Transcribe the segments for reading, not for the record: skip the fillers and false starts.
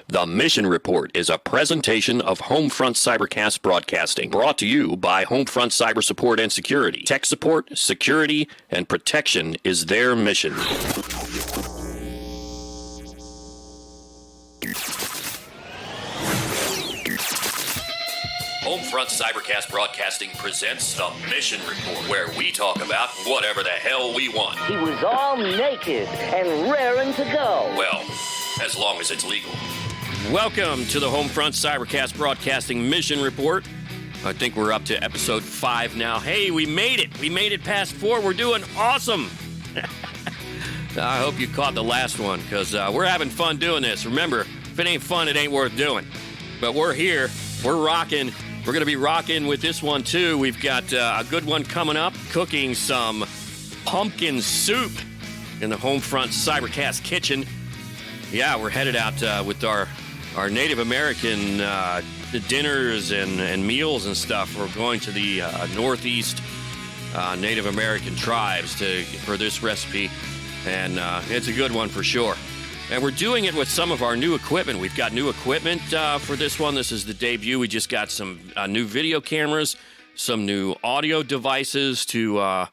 The Mission Report is a presentation of Homefront CyberCast Broadcasting, brought to you by Homefront Cyber Support and Security. Tech support, security, and protection is their mission. Homefront CyberCast Broadcasting presents The Mission Report, where we talk about whatever the hell we want. He was all naked and raring to go. Well, as long as it's legal. Welcome to the Homefront CyberCast Broadcasting Mission Report. I think we're up to episode 5 now. Hey, we made it. We made it past 4. We're doing awesome. I hope you caught the last one, because we're having fun doing this. Remember, if it ain't fun, it ain't worth doing. But we're here. We're rocking. We're going to be rocking with this one, too. We've got a good one coming up, cooking some pumpkin soup in the Homefront CyberCast Kitchen. Yeah, we're headed out with our Native American dinners and meals and stuff. We're going to the Northeast Native American tribes for this recipe, and it's a good one for sure. And we're doing it with some of our new equipment. We've got new equipment for this one. This is the debut. We just got some new video cameras, some new audio devices to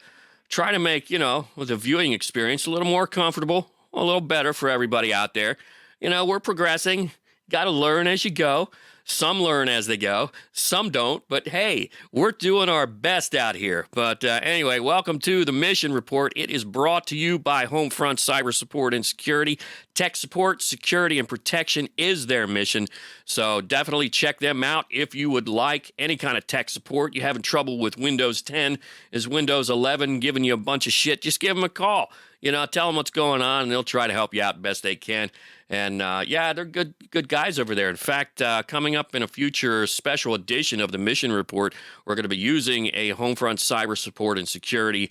try to make, the viewing experience a little more comfortable, a little better for everybody out there. We're progressing. Got to learn as you go. Some learn as they go. Some don't. But hey, we're doing our best out here. But anyway, welcome to the Mission Report. It is brought to you by Homefront Cyber Support and Security. Tech support, security, and protection is their mission. So definitely check them out if you would like any kind of tech support. You're having trouble with Windows 10. Is Windows 11 giving you a bunch of shit? Just give them a call. Tell them what's going on, and they'll try to help you out best they can. And, they're good guys over there. In fact, coming up in a future special edition of the Mission Report, we're going to be using a Homefront Cyber Support and Security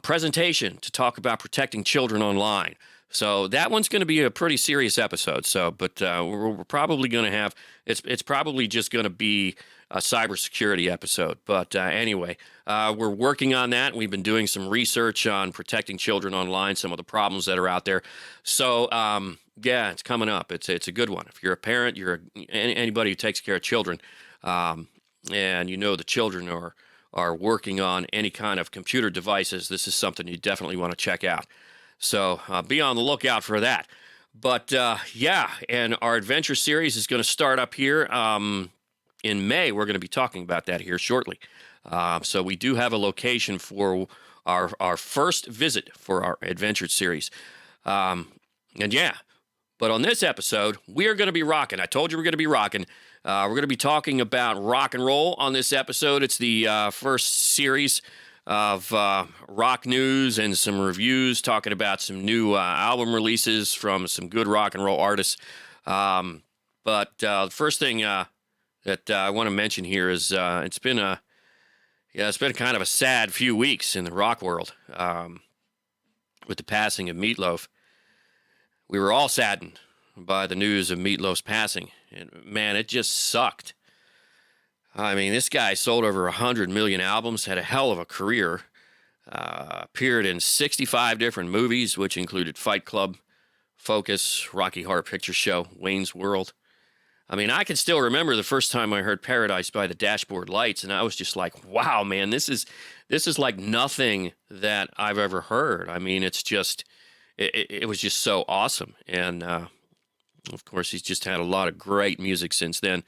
presentation to talk about protecting children online. So that one's going to be a pretty serious episode. But we're probably going to have it's probably just going to be a cybersecurity episode. But anyway, we're working on that. We've been doing some research on protecting children online, some of the problems that are out there. So yeah, it's coming up. It's a good one. If you're a parent, anybody who takes care of children, and the children are working on any kind of computer devices, this is something you definitely want to check out. So be on the lookout for that. But and our adventure series is going to start up here in May. We're going to be talking about that here shortly. So we do have a location for our first visit for our adventure series. But on this episode, we're going to be rocking. I told you we're going to be rocking. We're going to be talking about rock and roll on this episode. It's the first series of rock news and some reviews, talking about some new album releases from some good rock and roll artists. But the first thing that I want to mention here is it's been kind of a sad few weeks in the rock world with the passing of Meatloaf. We were all saddened by the news of Meatloaf's passing, and man, it just sucked. I mean, this guy sold over 100 million albums, had a hell of a career, appeared in 65 different movies, which included Fight Club, Focus, Rocky Horror Picture Show, Wayne's World. I mean, I can still remember the first time I heard Paradise by the Dashboard Lights, and I was just like, wow, man, this is like nothing that I've ever heard. I mean, it's just, it was just so awesome. And, of course, he's just had a lot of great music since then.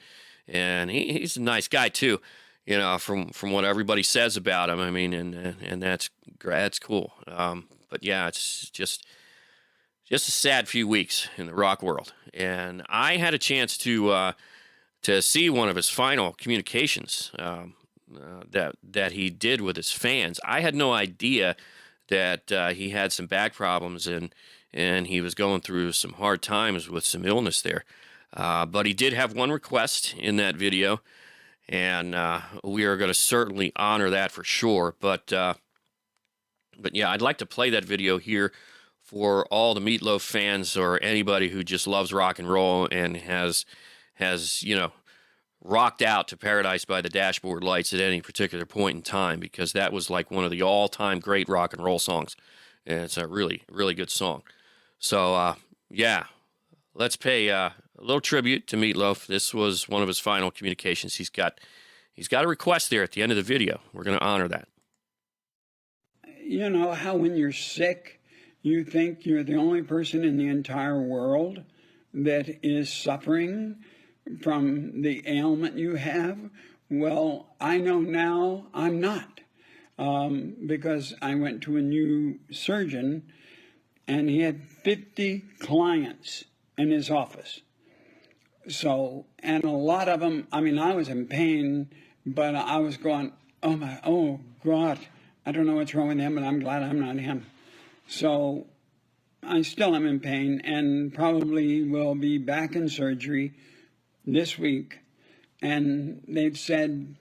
And he's a nice guy too, from what everybody says about him. I mean, and that's cool. But yeah, it's just a sad few weeks in the rock world. And I had a chance to see one of his final communications that he did with his fans. I had no idea that he had some back problems and he was going through some hard times with some illness there. But he did have one request in that video, and we are going to certainly honor that for sure. But yeah, I'd like to play that video here for all the Meatloaf fans or anybody who just loves rock and roll and has rocked out to Paradise by the Dashboard Lights at any particular point in time, because that was like one of the all-time great rock and roll songs. And it's a really, really good song. So, yeah, let's pay little tribute to Meatloaf. This was one of his final communications. He's got a request there at the end of the video. We're going to honor that. You know how when you're sick, you think you're the only person in the entire world that is suffering from the ailment you have? Well, I know now I'm not, because I went to a new surgeon and he had 50 clients in his office. So, and a lot of them, I mean, I was in pain, but I was going, oh God, I don't know what's wrong with him, but I'm glad I'm not him. So I still am in pain and probably will be back in surgery this week. And they've said,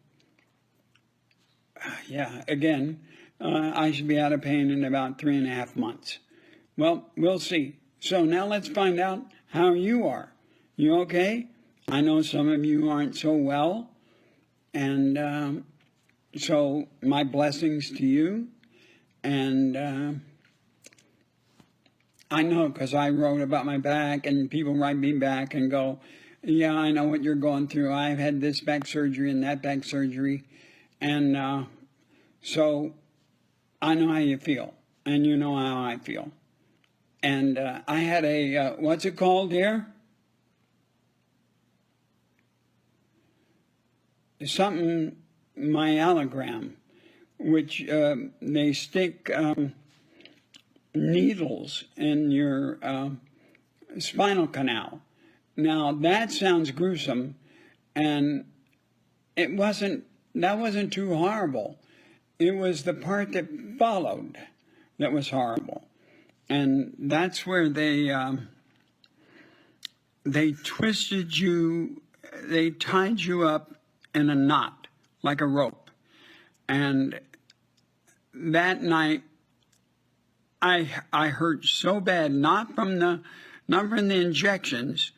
I should be out of pain in about 3.5 months. Well, we'll see. So now let's find out how you are. You okay? I know some of you aren't so well. And so my blessings to you. And I know because I wrote about my back and people write me back and go, yeah, I know what you're going through. I've had this back surgery and that back surgery. And so I know how you feel. And you know how I feel. And I had a, what's it called here? Something myelogram, which they stick needles in your spinal canal. Now that sounds gruesome, and that wasn't too horrible. It was the part that followed that was horrible, and that's where they twisted you, they tied you up in a knot like a rope, and that night I hurt so bad, not from the injections,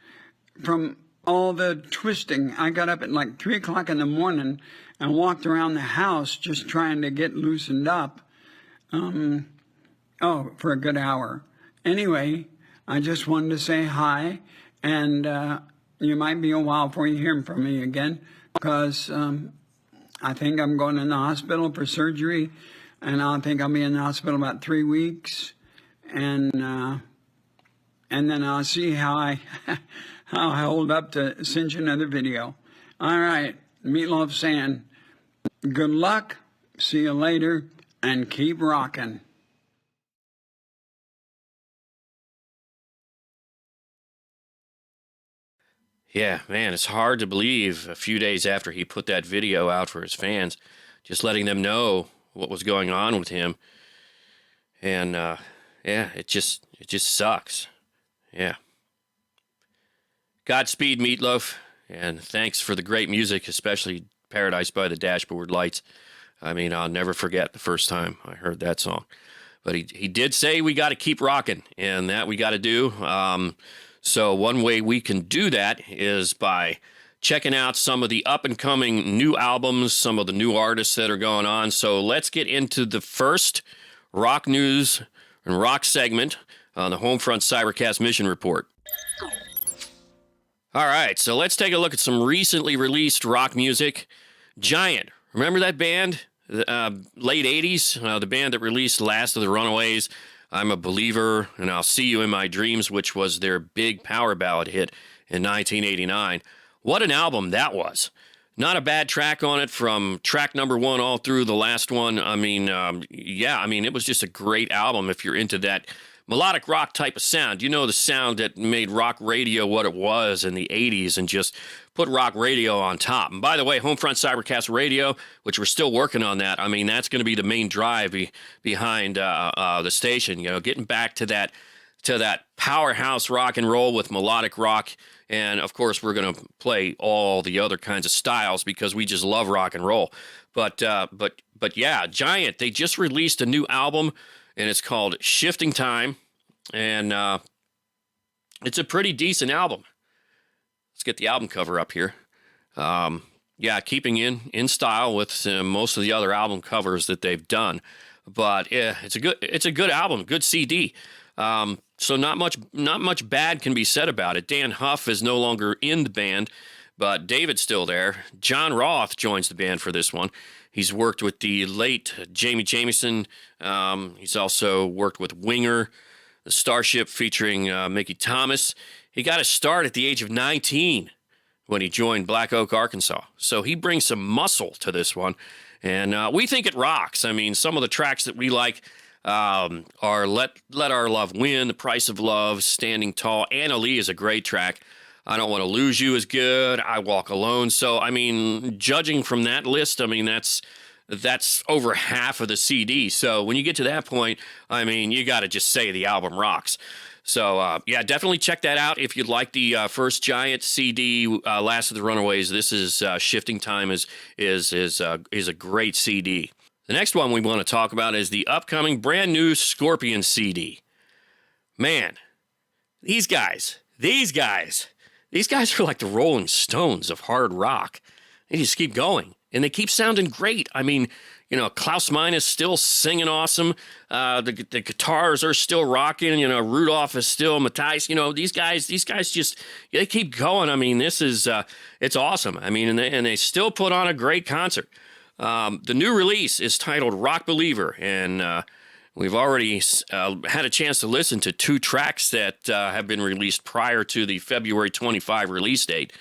from all the twisting. I got up at like 3 o'clock in the morning and walked around the house just trying to get loosened up. For a good hour. Anyway, I just wanted to say hi, and you might be a while before you hear from me again, because I think I'm going in the hospital for surgery, and I think I'll be in the hospital about 3 weeks, and then I'll see how I hold up to cinch another video. All right, Meatloaf saying, good luck, see you later, and keep rocking. Yeah, man, it's hard to believe a few days after he put that video out for his fans, just letting them know what was going on with him. And, it just sucks. Yeah. Godspeed, Meatloaf, and thanks for the great music, especially Paradise by the Dashboard Lights. I mean, I'll never forget the first time I heard that song. But he did say we got to keep rocking, and that we got to do. So one way we can do that is by checking out some of the up-and-coming new albums, some of the new artists that are going on. So let's get into the first rock news and rock segment on the Homefront CyberCast Mission Report. All right, so let's take a look at some recently released rock music. Giant, remember that band? Late 80s, the band that released Last of the Runaways, I'm a Believer, and I'll See You in My Dreams, which was their big power ballad hit in 1989. What an album that was. Not a bad track on it, from track number 1 all through the last one. I mean, it was just a great album if you're into that melodic rock type of sound. You know, the sound that made rock radio what it was in the 80s and just put rock radio on top. And by the way, Homefront CyberCast Radio, which we're still working on that, I mean, that's going to be the main drive behind the station, you know, getting back to that powerhouse rock and roll with melodic rock. And of course, we're going to play all the other kinds of styles because we just love rock and roll. But yeah, Giant, they just released a new album, and it's called Shifting Time, and it's a pretty decent album. Let's get the album cover up here. Keeping in style with most of the other album covers that they've done. But yeah, it's a good album, good CD. So not much bad can be said about it. Dan Huff is no longer in the band, but David's still there. John Roth joins the band for this one. He's worked with the late Jamie Jamison. He's also worked with Winger, the Starship featuring Mickey Thomas. He got his start at the age of 19 when he joined Black Oak, Arkansas. So he brings some muscle to this one, and we think it rocks. I mean, some of the tracks that we like are Let Our Love Win, The Price of Love, Standing Tall. Anna Lee is a great track. I Don't Want to Lose You is good. I Walk Alone. So, I mean, judging from that list, I mean, that's over half of the CD. So when you get to that point, I mean, you got to just say the album rocks. So, yeah, definitely check that out. If you'd like the first Giant CD, Last of the Runaways, this is Shifting Time is a great CD. The next one we want to talk about is the upcoming brand new Scorpion CD. Man, these guys are like the Rolling Stones of hard rock. They just keep going, and they keep sounding great. I mean, you know, Klaus Meine is still singing awesome. The guitars are still rocking. You know, Rudolph is still Matthijs. You know, these guys just, they keep going. I mean, this is, it's awesome. I mean, and they still put on a great concert. The new release is titled Rock Believer, and we've already had a chance to listen to 2 tracks that have been released prior to the February 25 release date.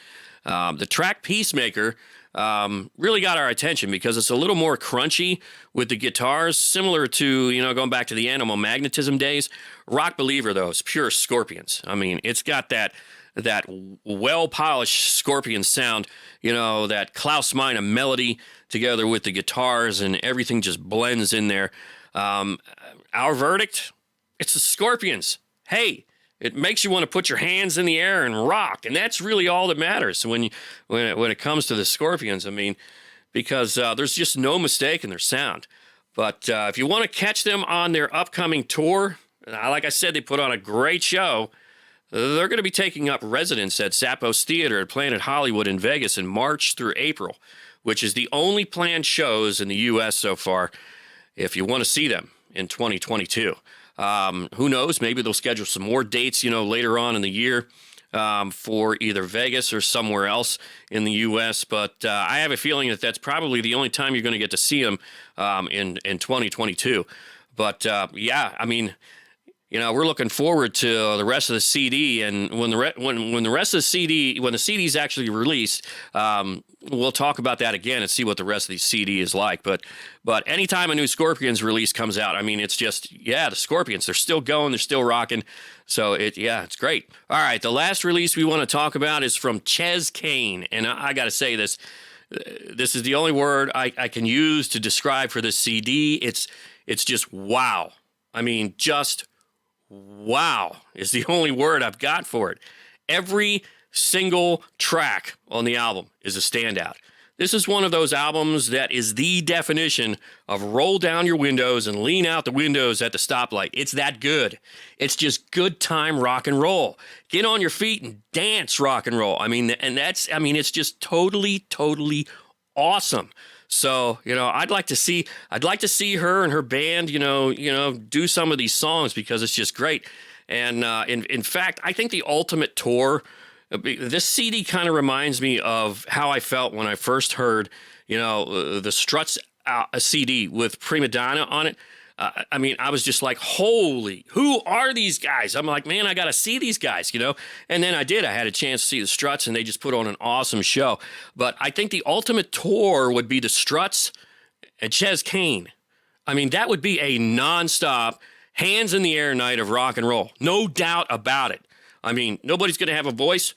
The track Peacemaker really got our attention because it's a little more crunchy with the guitars, similar to, you know, going back to the Animal Magnetism days. Rock Believer, though, is pure Scorpions. I mean, it's got that well-polished Scorpion sound, you know, that Klaus Meine melody together with the guitars, and everything just blends in there. Our verdict, it's the Scorpions. Hey, it makes you want to put your hands in the air and rock, and that's really all that matters when it comes to the Scorpions. I mean, because there's just no mistake in their sound. But if you want to catch them on their upcoming tour, like I said, they put on a great show. They're going to be taking up residence at Zappos Theater at Planet Hollywood in Vegas in March through April, which is the only planned shows in the U.S. so far if you want to see them in 2022. Who knows? Maybe they'll schedule some more dates, you know, later on in the year for either Vegas or somewhere else in the U.S. But I have a feeling that that's probably the only time you're going to get to see them in 2022. But, yeah, I mean, you know, we're looking forward to the rest of the CD, and when the CD's actually released, we'll talk about that again and see what the rest of the CD is like. But anytime a new Scorpions release comes out, I mean, it's just, yeah, the Scorpions, they're still going, they're still rocking. So it's great. All right, the last release we want to talk about is from Ches Kane, and I got to say this. This is the only word I can use to describe for this CD. It's just wow. I mean, just wow is the only word I've got for it. Every single track on the album is a standout. This is one of those albums that is the definition of roll down your windows and lean out the windows at the stoplight. It's that good. It's just good time rock and roll. Get on your feet and dance rock and roll. I mean, it's just totally, totally awesome. So, you know, I'd like to see her and her band, you know, do some of these songs because it's just great. And in fact, I think the ultimate tour, this CD kind of reminds me of how I felt when I first heard, you know, the Struts CD with Prima Donna on it. I mean, I was just like, holy, who are these guys? I'm like, man, I got to see these guys, you know? And then I did. I had a chance to see the Struts, and they just put on an awesome show. But I think the ultimate tour would be the Struts and Ches Kane. I mean, that would be a nonstop, hands in the air night of rock and roll. No doubt about it. I mean, nobody's going to have a voice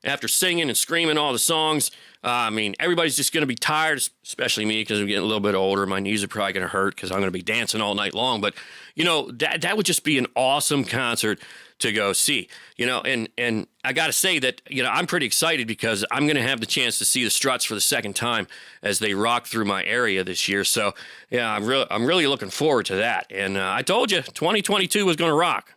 after singing and screaming all the songs. I mean, everybody's just going to be tired, especially me because I'm getting a little bit older. My knees are probably going to hurt because I'm going to be dancing all night long. But, you know, that would just be an awesome concert to go see. You know, and I got to say that, you know, I'm pretty excited because I'm going to have the chance to see the Struts for the second time as they rock through my area this year. So, yeah, I'm really looking forward to that. And I told you, 2022 was going to rock.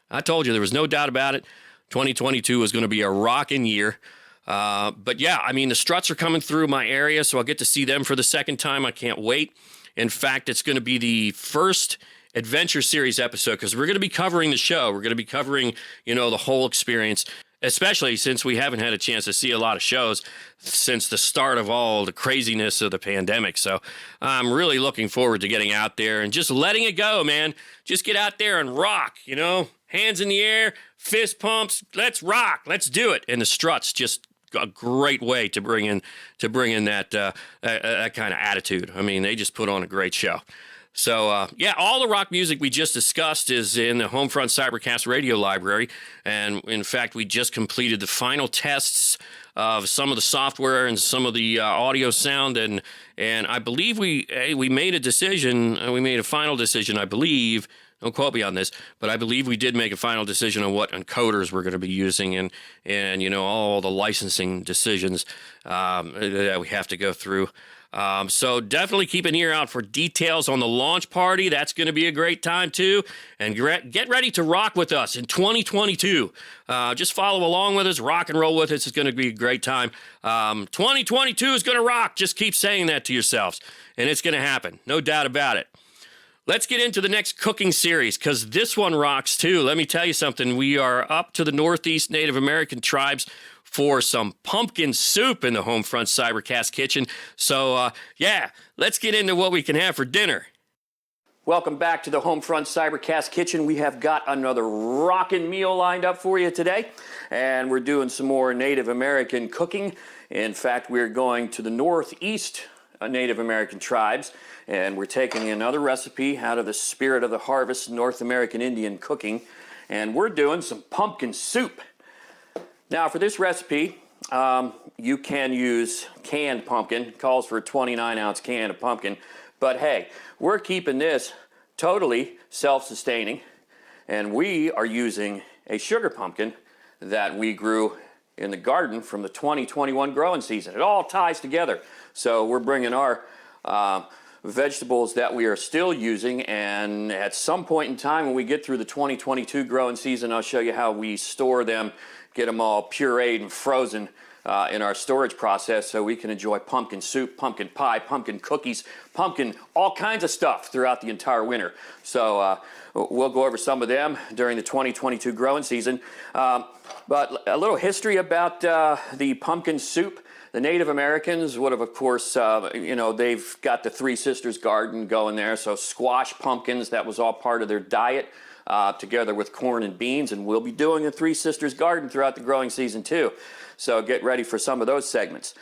I told you there was no doubt about it. 2022 was going to be a rocking year. But yeah, I mean, the Struts are coming through my area, so I'll get to see them for the second time. I can't wait. In fact, it's going to be the first adventure series episode because we're going to be covering the show. We're going to be covering, the whole experience, especially since we haven't had a chance to see a lot of shows since the start of all the craziness of the pandemic. So I'm really looking forward to getting out there and just letting it go, man. Just get out there and rock, hands in the air, fist pumps. Let's rock. Let's do it. And the Struts just a great way to bring in that kind of attitude. I mean, they just put on a great show. So, all the rock music we just discussed is in the Homefront CyberCast radio library. And in fact, we just completed the final tests of some of the software and some of the audio sound. And I believe we made a decision. We made a final decision, I believe. Don't quote me on this, but I believe we did make a final decision on what encoders we're going to be using and all the licensing decisions that we have to go through. So definitely keep an ear out for details on the launch party. That's going to be a great time too. And get ready to rock with us in 2022. Just follow along with us, rock and roll with us. It's going to be a great time. 2022 is going to rock. Just keep saying that to yourselves, and it's going to happen. No doubt about it. Let's get into the next cooking series because this one rocks too. Let me tell you something. We are up to the Northeast Native American tribes for some pumpkin soup in the Homefront CyberCast Kitchen. So, let's get into what we can have for dinner. Welcome back to the Homefront CyberCast Kitchen. We have got another rockin' meal lined up for you today, and we're doing some more Native American cooking. In fact, we're going to the Northeast Native American tribes, and we're taking another recipe out of the Spirit of the Harvest North American Indian cooking, and we're doing some pumpkin soup. Now, for this recipe, you can use canned pumpkin. It calls for a 29-ounce can of pumpkin, but hey, we're keeping this totally self-sustaining, and we are using a sugar pumpkin that we grew in the garden from the 2021 growing season. It all ties together. So we're bringing our vegetables that we are still using, and at some point in time when we get through the 2022 growing season, I'll show you how we store them, get them all pureed and frozen in our storage process so we can enjoy pumpkin soup, pumpkin pie, pumpkin cookies, pumpkin, all kinds of stuff throughout the entire winter. So we'll go over some of them during the 2022 growing season. But a little history about the pumpkin soup. The Native Americans would have, of course, they've got the Three Sisters garden going there. So squash pumpkins, that was all part of their diet, together with corn and beans. And we'll be doing the Three Sisters garden throughout the growing season too. So get ready for some of those segments.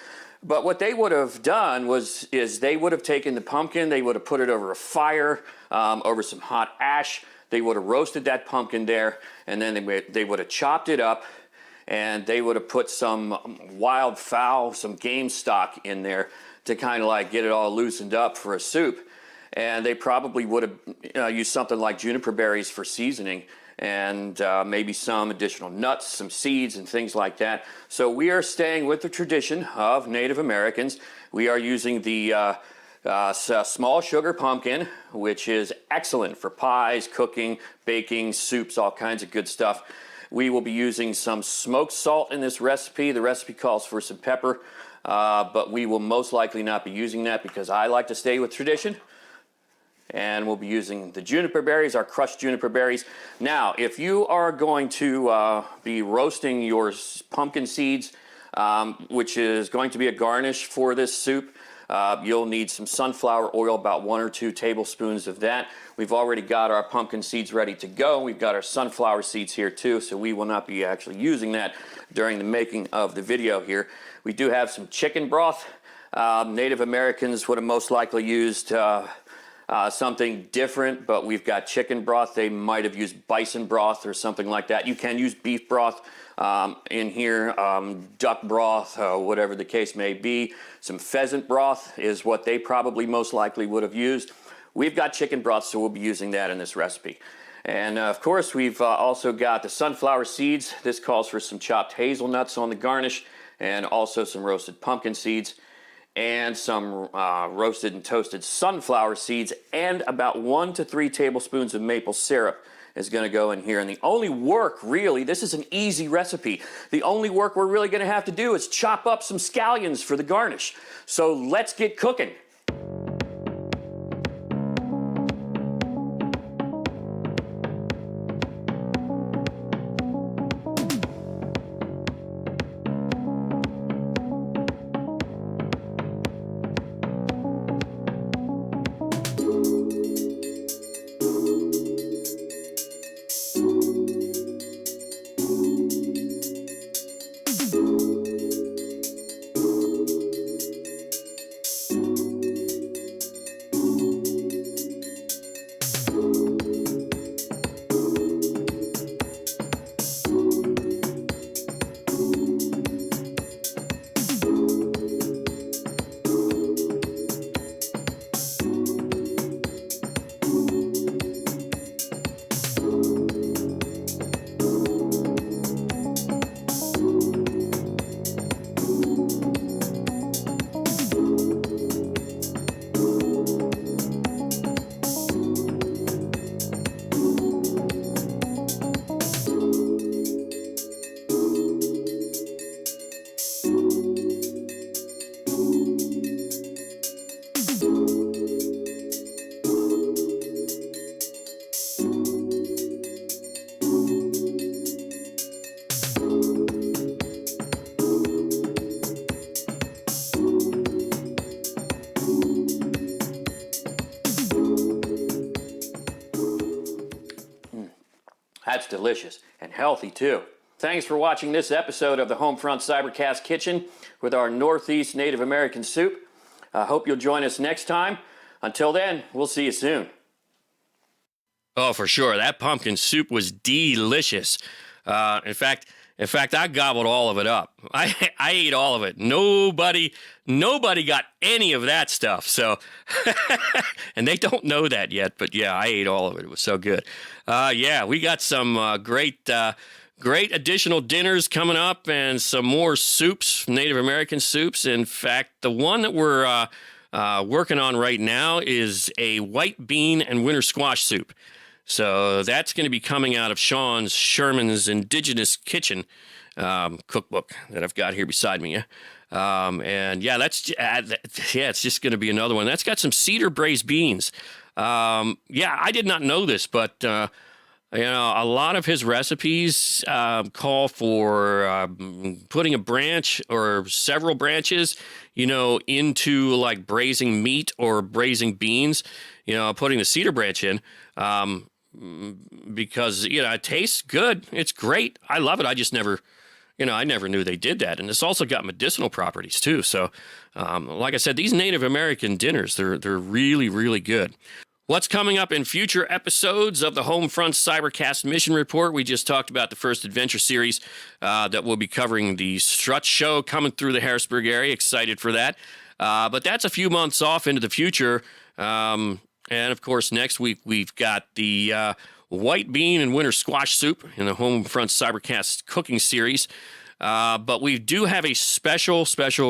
But what they would have done is they would have taken the pumpkin, they would have put it over a fire, over some hot ash. They would have roasted that pumpkin there, and then they would have chopped it up, and they would have put some wild fowl, some game stock in there to kind of like get it all loosened up for a soup. And they probably would have used something like juniper berries for seasoning, and maybe some additional nuts, some seeds, and things like that. So we are staying with the tradition of Native Americans. We are using the small sugar pumpkin, which is excellent for pies, cooking, baking, soups, all kinds of good stuff. We will be using some smoked salt in this recipe. The recipe calls for some pepper, but we will most likely not be using that because I like to stay with tradition. And we'll be using the juniper berries, our crushed juniper berries. Now, if you are going to be roasting your pumpkin seeds, which is going to be a garnish for this soup, you'll need some sunflower oil, about 1 or 2 tablespoons of that. We've already got our pumpkin seeds ready to go. We've got our sunflower seeds here too, so we will not be actually using that during the making of the video here. We do have some chicken broth. Native Americans would have most likely used something different, but we've got chicken broth. They might have used bison broth or something like that. You can use beef broth in here, duck broth, whatever the case may be. Some pheasant broth is what they probably most likely would have used. We've got chicken broth, so we'll be using that in this recipe. And of course, we've also got the sunflower seeds. This calls for some chopped hazelnuts on the garnish, and also some roasted pumpkin seeds, and some roasted and toasted sunflower seeds, and about 1 to 3 tablespoons of maple syrup is going to go in here. And the only work, really, this is an easy recipe. The only work we're really going to have to do is chop up some scallions for the garnish. So let's get cooking. That's delicious and healthy too. Thanks for watching this episode of the Homefront CyberCast Kitchen with our Northeast Native American soup. I hope you'll join us next time. Until then, we'll see you soon. Oh, for sure. That pumpkin soup was delicious. In fact, I gobbled all of it up. I ate all of it. Nobody got any of that stuff. So, and they don't know that yet. But yeah, I ate all of it. It was so good. Yeah, we got some great additional dinners coming up and some more soups, Native American soups. In fact, the one that we're working on right now is a white bean and winter squash soup. So that's going to be coming out of Sherman's Indigenous Kitchen cookbook that I've got here beside me. And yeah, it's just going to be another one. That's got some cedar braised beans. Yeah, I did not know this, but a lot of his recipes call for putting a branch or several branches, into like braising meat or braising beans. Putting the cedar branch in. Because, it tastes good. It's great. I love it. I just never, I never knew they did that. And it's also got medicinal properties too. So, like I said, these Native American dinners, they're really, really good. What's coming up in future episodes of the Homefront CyberCast Mission Report? We just talked about the first adventure series that will be covering the Strut Show coming through the Harrisburg area. Excited for that. But that's a few months off into the future. And, of course, next week we've got the white bean and winter squash soup in the Homefront CyberCast cooking series. But we do have a special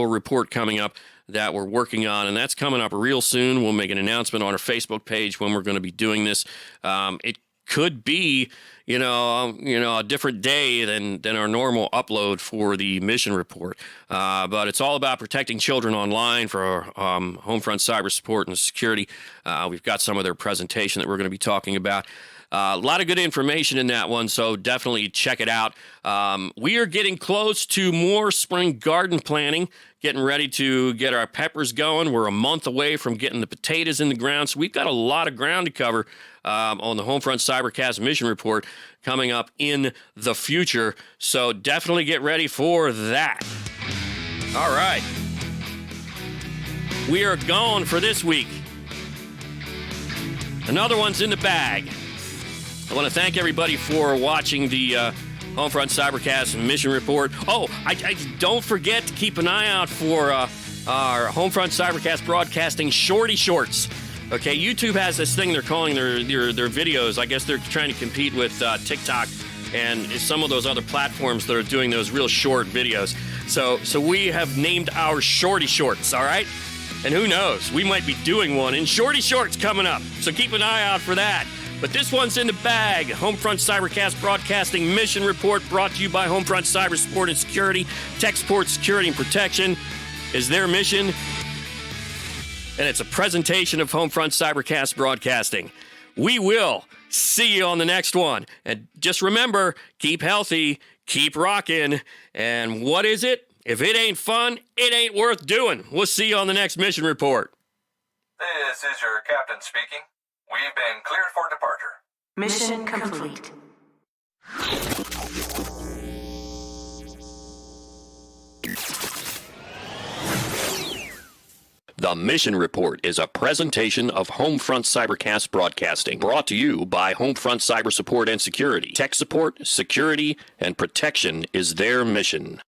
report coming up that we're working on, and that's coming up real soon. We'll make an announcement on our Facebook page when we're going to be doing this. It could be, a different day than our normal upload for the mission report. But it's all about protecting children online for our Homefront cyber support and security. We've got some of their presentation that we're going to be talking about. A lot of good information in that one, so definitely check it out. We are getting close to more spring garden planting, getting ready to get our peppers going. We're a month away from getting the potatoes in the ground, so we've got a lot of ground to cover on the Homefront CyberCast Mission Report coming up in the future. So definitely get ready for that. All right. We are gone for this week. Another one's in the bag. I want to thank everybody for watching the Homefront CyberCast Mission Report. Oh, I don't forget to keep an eye out for our Homefront CyberCast Broadcasting Shorty Shorts. Okay, YouTube has this thing they're calling their videos. I guess they're trying to compete with TikTok and some of those other platforms that are doing those real short videos. So we have named our Shorty Shorts, all right? And who knows, we might be doing one in Shorty Shorts coming up. So keep an eye out for that. But this one's in the bag. Homefront CyberCast Broadcasting Mission Report brought to you by Homefront Cyber Support and Security. Tech Support, Security, and Protection is their mission. And it's a presentation of Homefront CyberCast Broadcasting. We will see you on the next one. And just remember, keep healthy, keep rocking. And what is it? If it ain't fun, it ain't worth doing. We'll see you on the next Mission Report. This is your captain speaking. We've been cleared for departure. Mission complete. The Mission Report is a presentation of Homefront CyberCast Broadcasting, brought to you by Homefront Cyber Support and Security. Tech support, security, and protection is their mission.